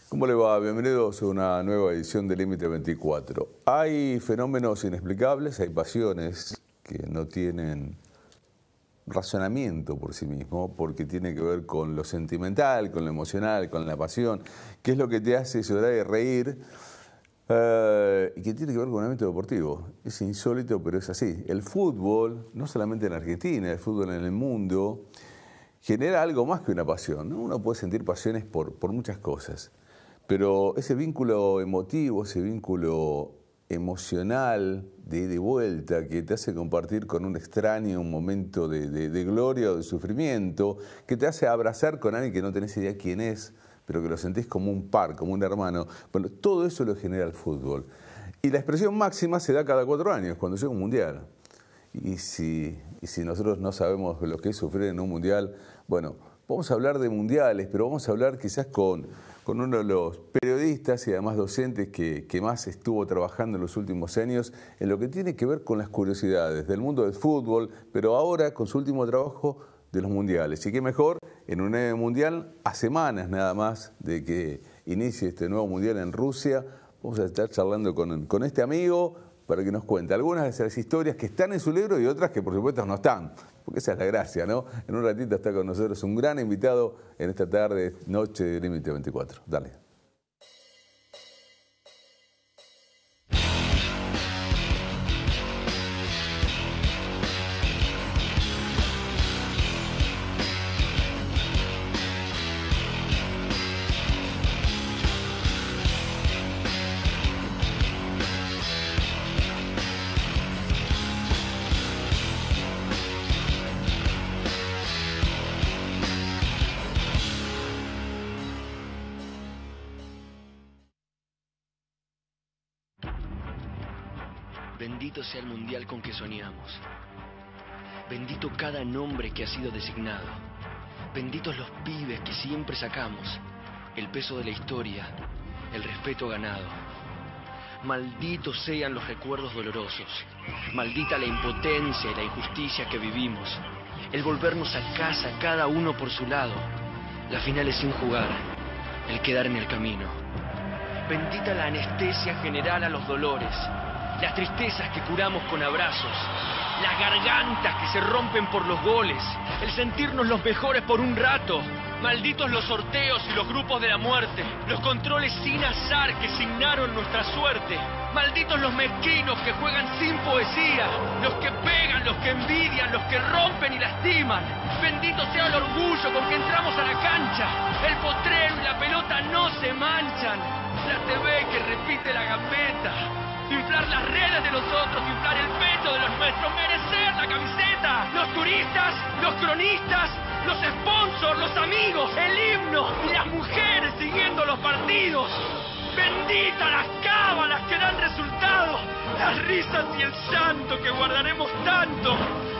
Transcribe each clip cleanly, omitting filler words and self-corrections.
¿Cómo le va? Bienvenidos a una nueva edición de Límite 24. Hay fenómenos inexplicables, hay pasiones que no tienen razonamiento por sí mismo, porque tiene que ver con lo sentimental, con lo emocional, con la pasión, que es lo que te hace llorar y reír, y que tiene que ver con un ámbito deportivo. Es insólito, pero es así. El fútbol, no solamente en Argentina, el fútbol en el mundo, genera algo más que una pasión, ¿no? Uno puede sentir pasiones por muchas cosas, pero ese vínculo emotivo, ese vínculo emocional de ida y vuelta que te hace compartir con un extraño un momento de gloria o de sufrimiento, que te hace abrazar con alguien que no tenés idea quién es, pero que lo sentís como un par, como un hermano. Bueno, todo eso lo genera el fútbol. Y la expresión máxima se da cada 4 años, cuando llega un mundial. Y si nosotros no sabemos lo que es sufrir en un mundial, bueno, vamos a hablar de mundiales, pero vamos a hablar quizás con uno de los periodistas y además docentes que más estuvo trabajando en los últimos años en lo que tiene que ver con las curiosidades del mundo del fútbol, pero ahora con su último trabajo de los mundiales. Y qué mejor en un nuevo mundial, a semanas nada más de que inicie este nuevo mundial en Rusia. Vamos a estar charlando con este amigo para que nos cuente algunas de esas historias que están en su libro y otras que por supuesto no están, porque esa es la gracia, ¿no? En un ratito está con nosotros un gran invitado en esta tarde, noche de Límite 24. Dale. Bendito sea el mundial con que soñamos. Bendito cada nombre que ha sido designado. Benditos los pibes que siempre sacamos. El peso de la historia, el respeto ganado. Malditos sean los recuerdos dolorosos. Maldita la impotencia y la injusticia que vivimos. El volvernos a casa cada uno por su lado. Las finales sin jugar. El quedar en el camino. Bendita la anestesia general a los dolores. Las tristezas que curamos con abrazos, las gargantas que se rompen por los goles, el sentirnos los mejores por un rato. Malditos los sorteos y los grupos de la muerte, los controles sin azar que signaron nuestra suerte. Malditos los mezquinos que juegan sin poesía, los que pegan, los que envidian, los que rompen y lastiman. Bendito sea el orgullo con que entramos a la cancha, el potrero y la pelota no se manchan. La TV que repite la gambeta. Inflar las redes de los otros, inflar el pecho de los nuestros, merecer la camiseta. Los turistas, los cronistas, los sponsors, los amigos, el himno y las mujeres siguiendo los partidos. Bendita las cábalas que dan resultado, las risas y el llanto que guardaremos tanto.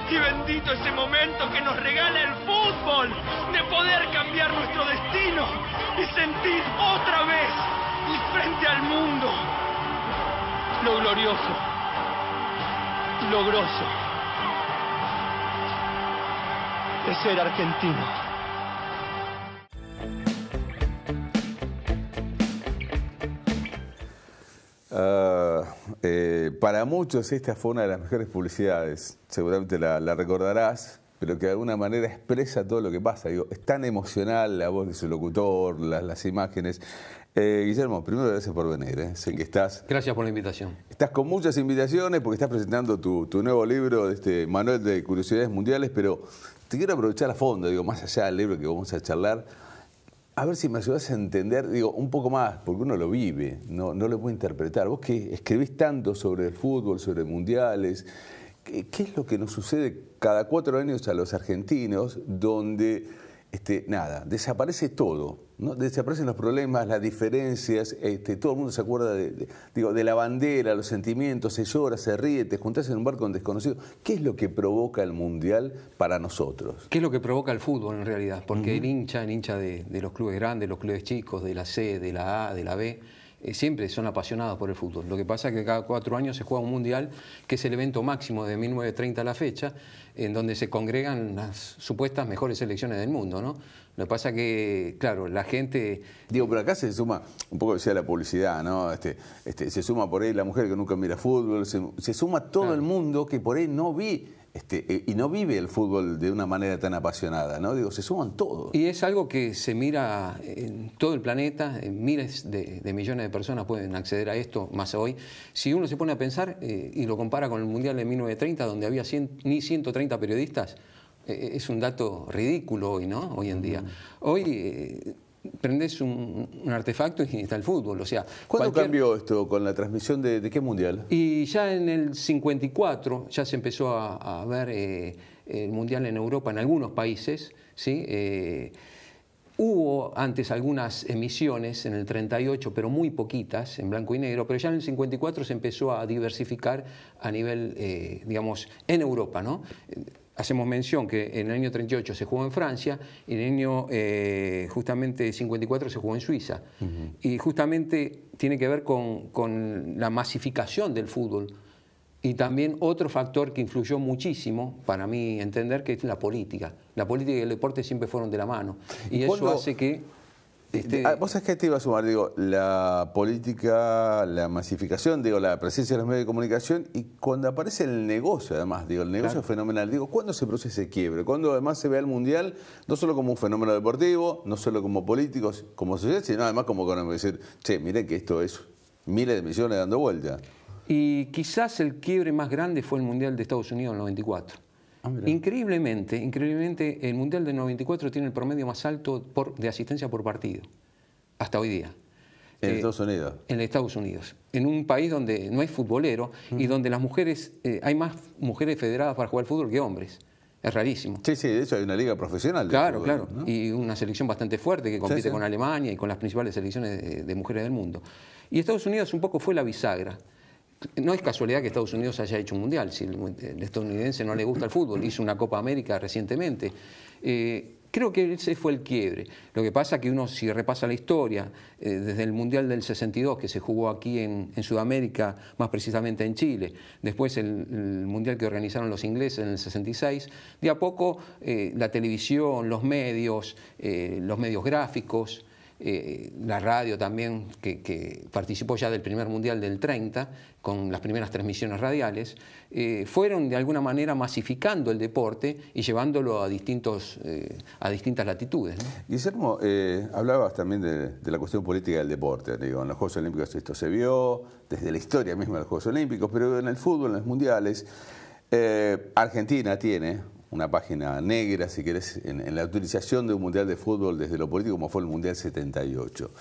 Y bendito ese momento que nos regala el fútbol, de poder cambiar nuestro destino y sentir otra vez y frente al mundo lo glorioso, lo grosso de ser argentino. Para muchos esta fue una de las mejores publicidades, seguramente la recordarás, pero que de alguna manera expresa todo lo que pasa. Digo, es tan emocional la voz de su locutor, las imágenes. Guillermo, primero gracias por venir. Sé que estás... Gracias por la invitación. Estás con muchas invitaciones porque estás presentando tu nuevo libro, de este manual de curiosidades mundiales, pero te quiero aprovechar a fondo, digo, más allá del libro que vamos a charlar, a ver si me ayudas a entender, digo, un poco más, porque uno lo vive, no lo puede interpretar. Vos que escribís tanto sobre el fútbol, sobre mundiales, ¿qué es lo que nos sucede cada 4 años a los argentinos donde... nada, desaparece todo, ¿no? Desaparecen los problemas, las diferencias, todo el mundo se acuerda de la bandera, los sentimientos, se llora, se ríe, te juntás en un bar con desconocidos. ¿Qué es lo que provoca el mundial para nosotros? ¿Qué es lo que provoca el fútbol en realidad? Porque el hincha de los clubes grandes, los clubes chicos, de la C, de la A, de la B, siempre son apasionados por el fútbol. Lo que pasa es que cada 4 años se juega un mundial, que es el evento máximo de 1930 a la fecha, en donde se congregan las supuestas mejores selecciones del mundo, ¿no? Lo que pasa que, claro, la gente... Digo, pero acá se suma, un poco decía la publicidad, ¿no? Se suma por ahí la mujer que nunca mira fútbol, se suma todo el mundo que por ahí no vi... y no vive el fútbol de una manera tan apasionada, ¿no? Digo, se suman todos. Y es algo que se mira en todo el planeta, miles de millones de personas pueden acceder a esto, más hoy. Si uno se pone a pensar y lo compara con el Mundial de 1930, donde había ni 130 periodistas, es un dato ridículo hoy, ¿no? Hoy en día. Hoy... prendés un artefacto y está el fútbol, o sea... ¿Cuándo cambió esto con la transmisión de qué mundial? Y ya en el 54 ya se empezó a ver el mundial en Europa, en algunos países, ¿sí? Hubo antes algunas emisiones en el 38, pero muy poquitas, en blanco y negro, pero ya en el 54 se empezó a diversificar a nivel, digamos, en Europa, ¿no? Hacemos mención que en el año 38 se jugó en Francia y en el año justamente 54 se jugó en Suiza. Y justamente tiene que ver con la masificación del fútbol. Y también otro factor que influyó muchísimo, para mí entender, que es la política. La política y el deporte siempre fueron de la mano. Y eso hace que... Vos sabés que te iba a sumar, digo, la política, la masificación, digo, la presencia de los medios de comunicación y cuando aparece el negocio, además, digo, el negocio es fenomenal. Digo, ¿cuándo se produce ese quiebre? Cuando además se ve al Mundial no solo como un fenómeno deportivo, no solo como políticos, como sociedad, sino además como económico. Decir, che, miren que esto es miles de millones dando vuelta. Y quizás el quiebre más grande fue el Mundial de Estados Unidos en el 94. Increíblemente, el Mundial del 94 tiene el promedio más alto de asistencia por partido, hasta hoy día. ¿En Estados Unidos? En Estados Unidos. En un país donde no hay futbolero y donde las mujeres, hay más mujeres federadas para jugar al fútbol que hombres. Es rarísimo. Sí, sí, de hecho hay una liga profesional. Claro, fútbol, claro. ¿no? Y una selección bastante fuerte que compite con Alemania y con las principales selecciones de mujeres del mundo. Y Estados Unidos un poco fue la bisagra. No es casualidad que Estados Unidos haya hecho un mundial, si el estadounidense no le gusta el fútbol, hizo una Copa América recientemente. Creo que ese fue el quiebre. Lo que pasa es que uno, si repasa la historia, desde el Mundial del 62, que se jugó aquí en Sudamérica, más precisamente en Chile, después el Mundial que organizaron los ingleses en el 66, de a poco la televisión, los medios gráficos, la radio también, que participó ya del primer Mundial del 30, con las primeras transmisiones radiales, fueron de alguna manera masificando el deporte y llevándolo a distintas latitudes, ¿no? Guillermo, hablabas también de la cuestión política del deporte. Digo, en los Juegos Olímpicos esto se vio, desde la historia misma de los Juegos Olímpicos, pero en el fútbol, en los mundiales, Argentina tiene una página negra, si querés, en la utilización de un mundial de fútbol desde lo político, como fue el Mundial 78.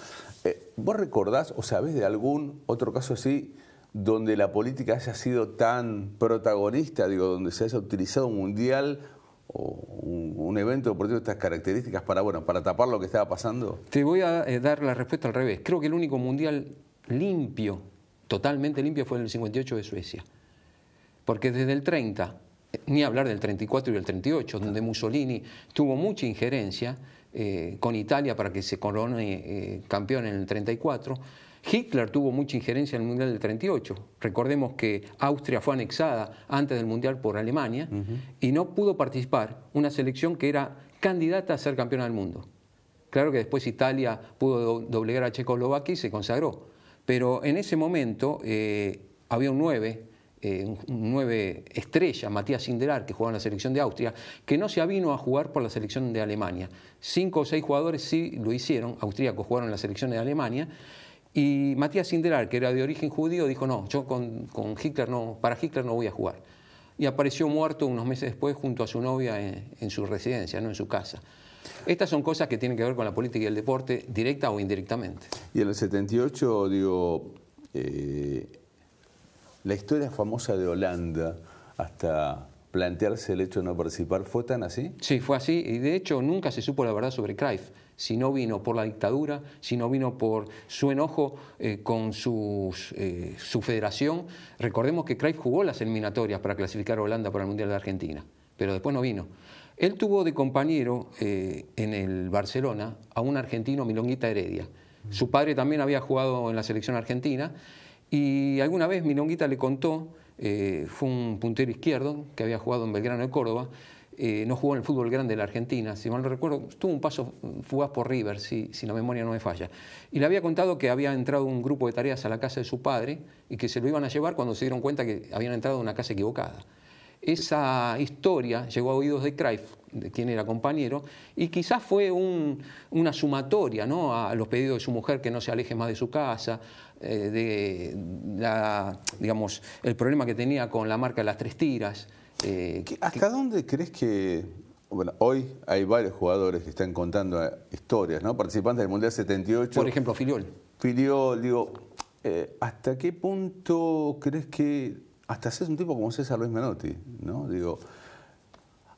¿Vos recordás o sabés de algún otro caso así donde la política haya sido tan protagonista, digo, donde se haya utilizado un mundial o un evento deportivo de estas características para tapar lo que estaba pasando? Te voy a dar la respuesta al revés. Creo que el único mundial limpio, totalmente limpio, fue en el 58 de Suecia. Porque desde el 30... ni hablar del 34 y el 38, donde Mussolini tuvo mucha injerencia con Italia para que se corone campeón en el 34. Hitler tuvo mucha injerencia en el Mundial del 38. Recordemos que Austria fue anexada antes del Mundial por Alemania y no pudo participar una selección que era candidata a ser campeona del mundo. Claro que después Italia pudo doblegar a Checoslovaquia y se consagró. Pero en ese momento había un 9 estrella, Matías Sindelar, que jugaba en la selección de Austria, que no se avino a jugar por la selección de Alemania. 5 o 6 jugadores sí lo hicieron, austríacos jugaron en la selección de Alemania, y Matías Sindelar, que era de origen judío, dijo, no, yo con Hitler para Hitler no voy a jugar. Y apareció muerto unos meses después junto a su novia en su residencia, no en su casa. Estas son cosas que tienen que ver con la política y el deporte, directa o indirectamente. Y en el 78, digo... la historia famosa de Holanda, hasta plantearse el hecho de no participar, ¿fue tan así? Sí, fue así. Y de hecho nunca se supo la verdad sobre Cruyff. Si no vino por la dictadura, si no vino por su enojo con su federación. Recordemos que Cruyff jugó las eliminatorias para clasificar a Holanda para el Mundial de Argentina, pero después no vino. Él tuvo de compañero en el Barcelona a un argentino, Milonguita Heredia, Su padre también había jugado en la selección argentina y alguna vez Milonguita le contó, fue un puntero izquierdo que había jugado en Belgrano de Córdoba, no jugó en el fútbol grande de la Argentina, si mal no recuerdo, tuvo un paso fugaz por River, si la memoria no me falla. Y le había contado que había entrado un grupo de tareas a la casa de su padre y que se lo iban a llevar cuando se dieron cuenta que habían entrado a una casa equivocada. Esa historia llegó a oídos de Cruyff, de quien era compañero, y quizás fue una sumatoria, ¿no?, a los pedidos de su mujer que no se aleje más de su casa, digamos, el problema que tenía con la marca de las tres tiras. ¿Hasta dónde crees que... Bueno, hoy hay varios jugadores que están contando historias, ¿no? Participantes del Mundial 78. Por ejemplo, Filiol. Filiol, digo, ¿hasta qué punto crees que... Hasta ser un tipo como César Luis Menotti, ¿no? Digo,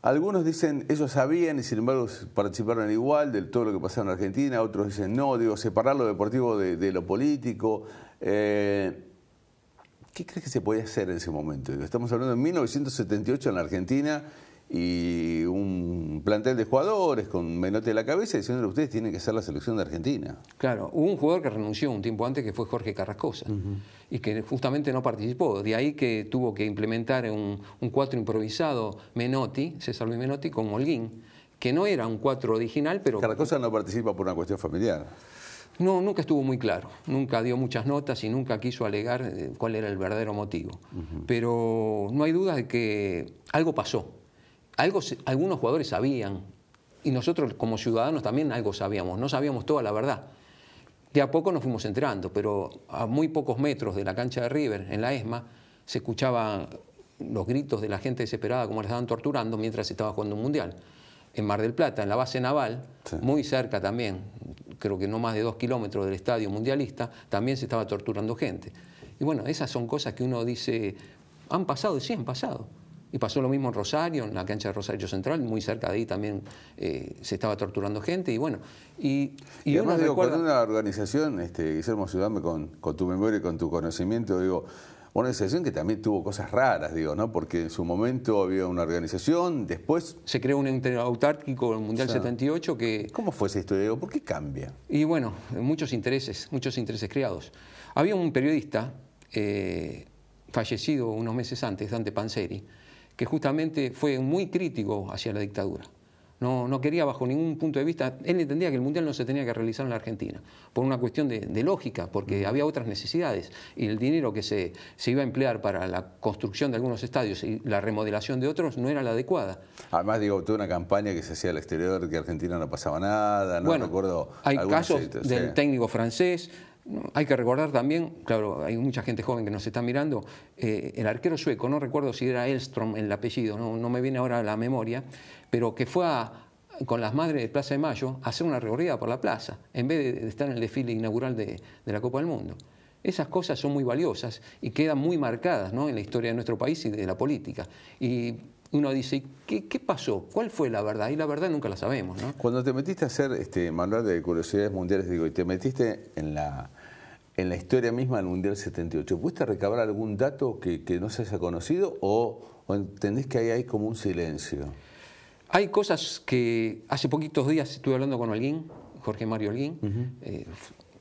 algunos dicen, ellos sabían y sin embargo participaron igual de todo lo que pasaba en Argentina, otros dicen no, digo, separar lo deportivo de lo político. ¿Qué crees que se podía hacer en ese momento? Estamos hablando de 1978 en la Argentina y un plantel de jugadores con Menotti a la cabeza diciéndole ustedes tienen que hacer la selección de Argentina. Claro, hubo un jugador que renunció un tiempo antes que fue Jorge Carrascosa y que justamente no participó. De ahí que tuvo que implementar un 4 improvisado Menotti, César Luis Menotti, con Holguín, que no era un 4 original, pero... Carrascosa no participa por una cuestión familiar. No, nunca estuvo muy claro, nunca dio muchas notas y nunca quiso alegar cuál era el verdadero motivo. Pero no hay duda de que algo pasó, algunos jugadores sabían y nosotros como ciudadanos también algo sabíamos, no sabíamos toda la verdad. De a poco nos fuimos enterando, pero a muy pocos metros de la cancha de River, en la ESMA, se escuchaban los gritos de la gente desesperada como la estaban torturando mientras se estaba jugando un mundial. En Mar del Plata, en la base naval, sí, muy cerca también, creo que no más de 2 kilómetros del estadio mundialista, también se estaba torturando gente. Y bueno, esas son cosas que uno dice, han pasado, y sí han pasado. Y pasó lo mismo en Rosario, en la cancha de Rosario Central, muy cerca de ahí también se estaba torturando gente. Y bueno, y además, uno digo, recuerda... cuando una organización, Guillermo, ayúdame con tu memoria y con tu conocimiento, digo, una organización que también tuvo cosas raras, digo, ¿no? Porque en su momento había una organización, después... Se creó un ente autárquico, el Mundial 78, que... ¿Cómo fue esa historia? Digo, ¿por qué cambia? Y bueno, muchos intereses creados. Había un periodista fallecido unos meses antes, Dante Panzeri, que justamente fue muy crítico hacia la dictadura. No quería bajo ningún punto de vista, él entendía que el Mundial no se tenía que realizar en la Argentina, por una cuestión de lógica, porque había otras necesidades y el dinero que se iba a emplear para la construcción de algunos estadios y la remodelación de otros no era la adecuada. Además, digo, toda una campaña que se hacía al exterior, que Argentina no pasaba nada, no bueno, recuerdo. Hay casos del técnico francés. Hay que recordar también, claro, hay mucha gente joven que nos está mirando, el arquero sueco, no recuerdo si era Elstrom el apellido, no me viene ahora a la memoria, pero que fue con las madres de Plaza de Mayo a hacer una recorrida por la plaza, en vez de estar en el desfile inaugural de la Copa del Mundo. Esas cosas son muy valiosas y quedan muy marcadas, ¿no?, en la historia de nuestro país y de la política. Y uno dice, ¿qué pasó? ¿Cuál fue la verdad? Y la verdad nunca la sabemos, ¿no? Cuando te metiste a hacer manual de curiosidades mundiales, digo, y te metiste en la historia misma del Mundial 78, ¿pudiste recabar algún dato que no se haya conocido o entendés que hay como un silencio? Hay cosas que hace poquitos días estuve hablando con Holguín, Jorge Mario Holguín,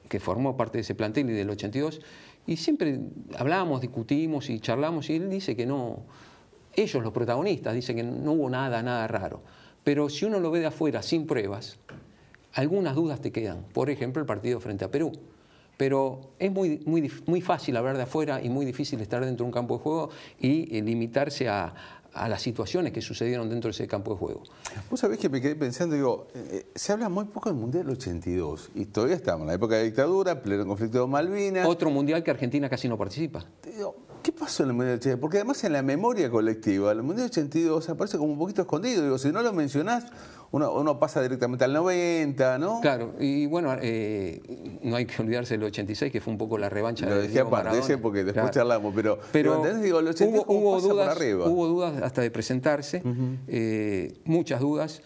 que formó parte de ese plantel y del 82, y siempre hablábamos, discutimos y charlamos, y él dice que no... Ellos, los protagonistas, dicen que no hubo nada raro. Pero si uno lo ve de afuera sin pruebas, algunas dudas te quedan. Por ejemplo, el partido frente a Perú. Pero es muy fácil hablar de afuera y muy difícil estar dentro de un campo de juego y limitarse a las situaciones que sucedieron dentro de ese campo de juego. Vos sabés que me quedé pensando, digo, se habla muy poco del Mundial del 82 y todavía estamos en la época de dictadura, pleno conflicto de Malvinas. Otro Mundial que Argentina casi no participa. Digo, ¿qué pasó en el Mundial del 82? Porque además en la memoria colectiva, el Mundial del 82 aparece como un poquito escondido. Digo, si no lo mencionás, uno pasa directamente al 90, ¿no? Claro, y bueno, no hay que olvidarse del 86, que fue un poco la revancha de Diego Maradona. Lo dejé aparte, porque después charlamos, pero ¿entendés? Digo, el 82 hubo dudas, por arriba. Hubo dudas hasta de presentarse, muchas dudas.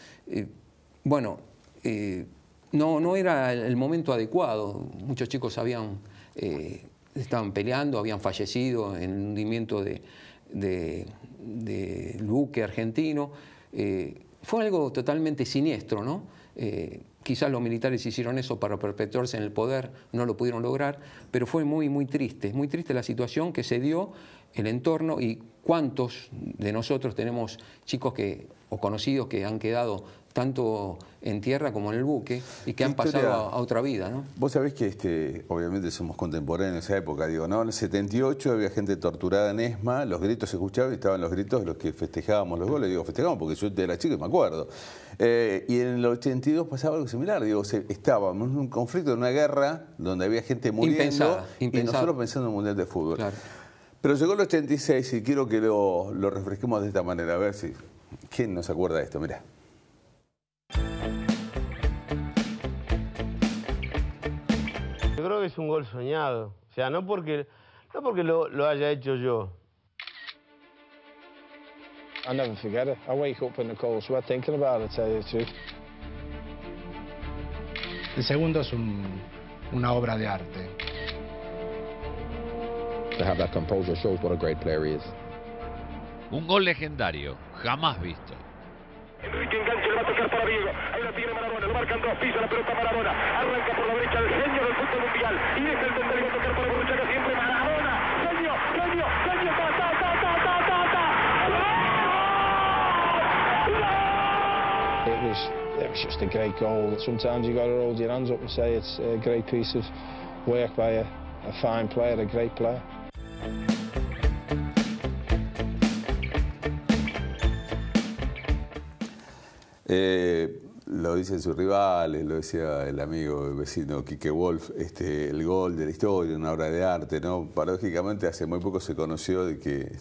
No era el momento adecuado. Muchos chicos estaban peleando, habían fallecido en el hundimiento del buque argentino. Fue algo totalmente siniestro, ¿no? quizás los militares hicieron eso para perpetuarse en el poder, no lo pudieron lograr, pero fue muy triste la situación que se dio, el entorno, y cuántos de nosotros tenemos chicos o conocidos que han quedado tanto en tierra como en el buque y que han pasado a otra vida, ¿no? Vos sabés que obviamente somos contemporáneos en esa época, digo, ¿no? En el 78 había gente torturada en ESMA, los gritos se escuchaban y estaban los gritos de los que festejábamos los goles. Digo, festejábamos porque yo era chico y me acuerdo. Y en el 82 pasaba algo similar, digo, estábamos en un conflicto, en una guerra donde había gente muriendo y nosotros pensando en un mundial de fútbol. Claro. Pero llegó el 86 y quiero que lo refresquemos de esta manera, a ver si... ¿Quién no se acuerda de esto? Mirá. Yo creo que es un gol soñado, o sea, no porque lo haya hecho yo. I never forget it. I wake up in the cold sweat thinking about it, to tell you the truth. El segundo es una obra de arte. To have that composure shows what a great player he is. Un gol legendario, jamás visto. Enrique engancha, le va a tocar para Diego. Ahí la tiene Maradona, lo marcan dos, pisa la pelota Maradona. Arranca por la derecha el genio del fútbol mundial. Y es el donde le va a tocar para Borruchaga siempre Maradona. Genio, genio, genio, ta. It was just a great goal. Sometimes you got to hold your hands up and say it's a great piece of work by a fine player, a great player. Lo dicen sus rivales, lo decía el amigo, el vecino Quique Wolf, el gol de la historia, una obra de arte, ¿no? Paradójicamente hace muy poco se conoció de que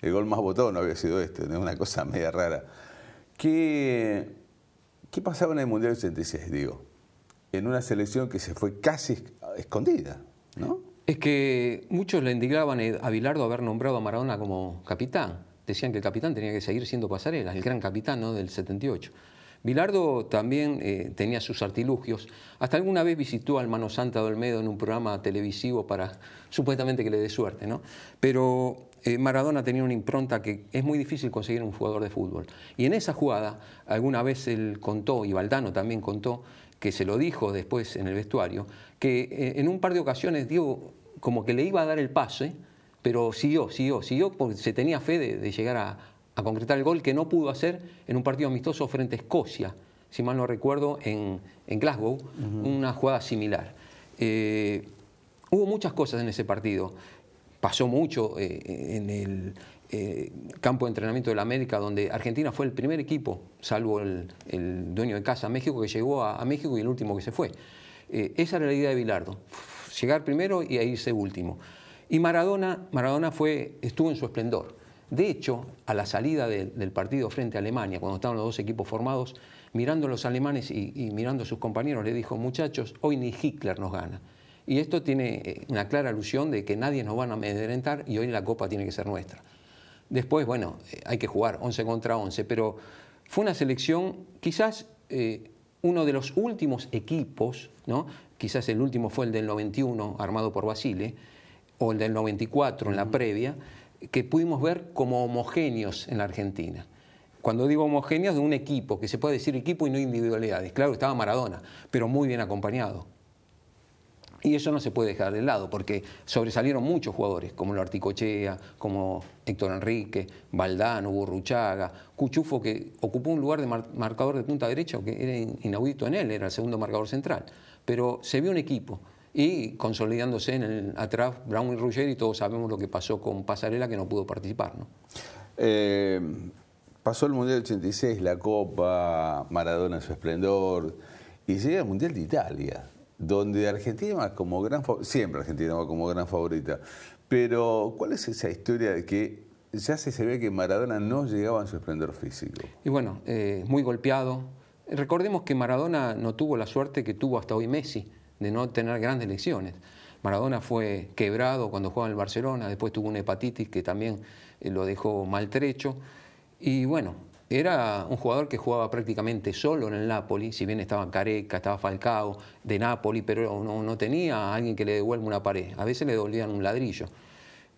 el gol más votado no había sido ¿no? Una cosa media rara. ¿Qué pasaba en el Mundial 86, digo? En una selección que se fue casi escondida, ¿no? Es que muchos le indignaban a Bilardo haber nombrado a Maradona como capitán. Decían que el capitán tenía que seguir siendo Pasarela, el gran capitán, ¿no? Del 78. Bilardo también tenía sus artilugios. Hasta alguna vez visitó al Mano Santa de Olmedo en un programa televisivo para supuestamente que le dé suerte, ¿no? Pero Maradona tenía una impronta que es muy difícil conseguir un jugador de fútbol. Y en esa jugada, alguna vez él contó, y Valdano también contó, que se lo dijo después en el vestuario, que en un par de ocasiones Diego como que le iba a dar el pase, pero siguió porque se tenía fe de llegar a concretar el gol que no pudo hacer en un partido amistoso frente a Escocia, si mal no recuerdo, en Glasgow, una jugada similar. Hubo muchas cosas en ese partido. Pasó mucho en el campo de entrenamiento de la América, donde Argentina fue el primer equipo, salvo el dueño de casa, México, que llegó a México y el último que se fue. Esa era la idea de Bilardo, llegar primero y irse último. Y Maradona estuvo en su esplendor. De hecho, a la salida del partido frente a Alemania, cuando estaban los dos equipos formados, mirando a los alemanes y mirando a sus compañeros, le dijo: muchachos, hoy ni Hitler nos gana. Y esto tiene una clara alusión de que nadie nos va a amedrentar y hoy la Copa tiene que ser nuestra. Después, bueno, hay que jugar 11 contra 11, pero fue una selección, quizás uno de los últimos equipos, ¿no? Quizás el último fue el del 91, armado por Basile, o el del 94 en la previa, que pudimos ver como homogéneos en la Argentina. Cuando digo homogéneos, de un equipo, que se puede decir equipo y no individualidades. Claro, estaba Maradona, pero muy bien acompañado. Y eso no se puede dejar de lado, porque sobresalieron muchos jugadores, como Articochea, como Héctor Enrique, Valdano, Burruchaga, Cuchufo, que ocupó un lugar de marcador de punta derecha, que era inaudito en él, era el segundo marcador central. Pero se vio un equipo, y consolidándose atrás Brown y Ruggeri, todos sabemos lo que pasó con Pasarela, que no pudo participar, ¿no? Pasó el Mundial 86, la Copa, Maradona en su esplendor, y llega el Mundial de Italia, donde Argentina va como gran favorita, siempre Argentina va como gran favorita, pero ¿cuál es esa historia de que ya se ve que Maradona no llegaba en su esplendor físico? Y bueno, muy golpeado. Recordemos que Maradona no tuvo la suerte que tuvo hasta hoy Messi, de no tener grandes lesiones. Maradona fue quebrado cuando jugaba en el Barcelona, después tuvo una hepatitis que también lo dejó maltrecho, y bueno, era un jugador que jugaba prácticamente solo en el Napoli, si bien estaba Careca, estaba Falcao de Napoli, pero no tenía a alguien que le devuelva una pared. A veces le devolvían un ladrillo.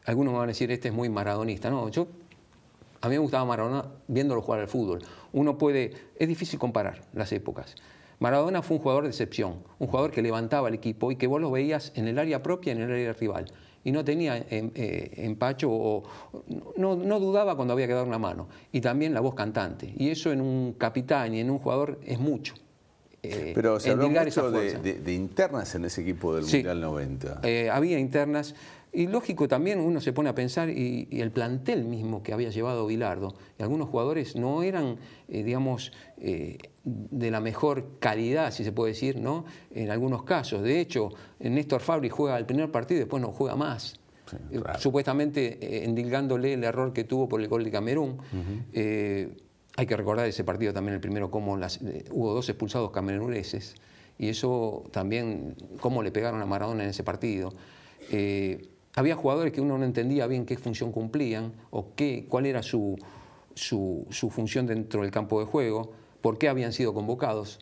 Algunos me van a decir, este es muy maradonista. No, a mí me gustaba Maradona viéndolo jugar al fútbol. Es difícil comparar las épocas. Maradona fue un jugador de excepción, un jugador que levantaba el equipo y que vos lo veías en el área propia y en el área rival. Y no tenía empacho o no dudaba cuando había que dar una mano. Y también la voz cantante. Y eso en un capitán y en un jugador es mucho. Pero se habló mucho de internas en ese equipo del Mundial 90. Había internas. Y lógico, también uno se pone a pensar, y el plantel mismo que había llevado Bilardo, y algunos jugadores no eran, digamos, de la mejor calidad, si se puede decir, ¿no? En algunos casos. De hecho, Néstor Fabri juega el primer partido y después no juega más. Sí, claro. Supuestamente endilgándole el error que tuvo por el gol de Camerún. Hay que recordar ese partido también, el primero, cómo hubo 2 expulsados cameruneses, y eso también, cómo le pegaron a Maradona en ese partido. Había jugadores que uno no entendía bien qué función cumplían o cuál era su función dentro del campo de juego, por qué habían sido convocados.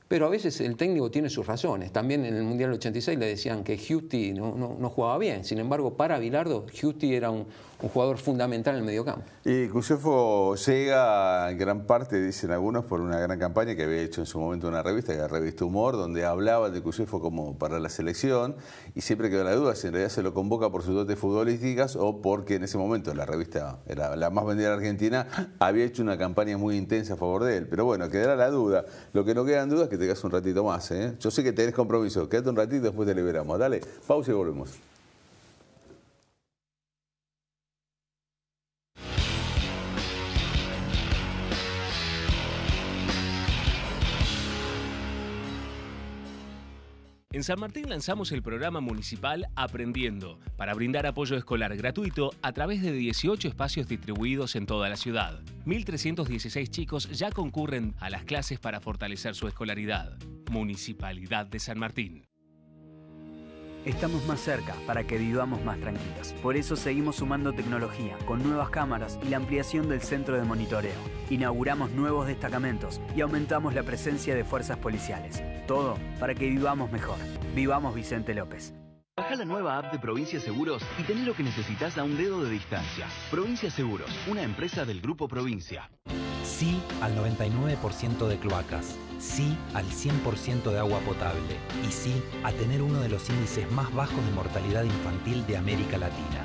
Pero a veces el técnico tiene sus razones. También en el Mundial 86 le decían que Giusti no jugaba bien. Sin embargo, para Bilardo, Giusti era un jugador fundamental en el mediocampo. Y Cusefo llega en gran parte, dicen algunos, por una gran campaña que había hecho en su momento una revista, la revista Humor, donde hablaba de Cusefo como para la selección, y siempre quedó la duda si en realidad se lo convoca por sus dotes futbolísticas o porque en ese momento la revista era la más vendida de Argentina, había hecho una campaña muy intensa a favor de él. Pero bueno, quedará la duda. Lo que no queda en duda es que te quedas un ratito más, ¿eh? Yo sé que tenés compromiso, quédate un ratito y después te liberamos. Dale, pausa y volvemos. En San Martín lanzamos el programa municipal Aprendiendo, para brindar apoyo escolar gratuito a través de 18 espacios distribuidos en toda la ciudad. 1.316 chicos ya concurren a las clases para fortalecer su escolaridad. Municipalidad de San Martín. Estamos más cerca para que vivamos más tranquilos. Por eso seguimos sumando tecnología, con nuevas cámaras y la ampliación del centro de monitoreo. Inauguramos nuevos destacamentos y aumentamos la presencia de fuerzas policiales. Todo para que vivamos mejor. Vivamos Vicente López. Baja la nueva app de Provincia Seguros y tenés lo que necesitas a un dedo de distancia. Provincia Seguros, una empresa del Grupo Provincia. Sí al 99% de cloacas. Sí al 100% de agua potable. Y sí a tener uno de los índices más bajos de mortalidad infantil de América Latina.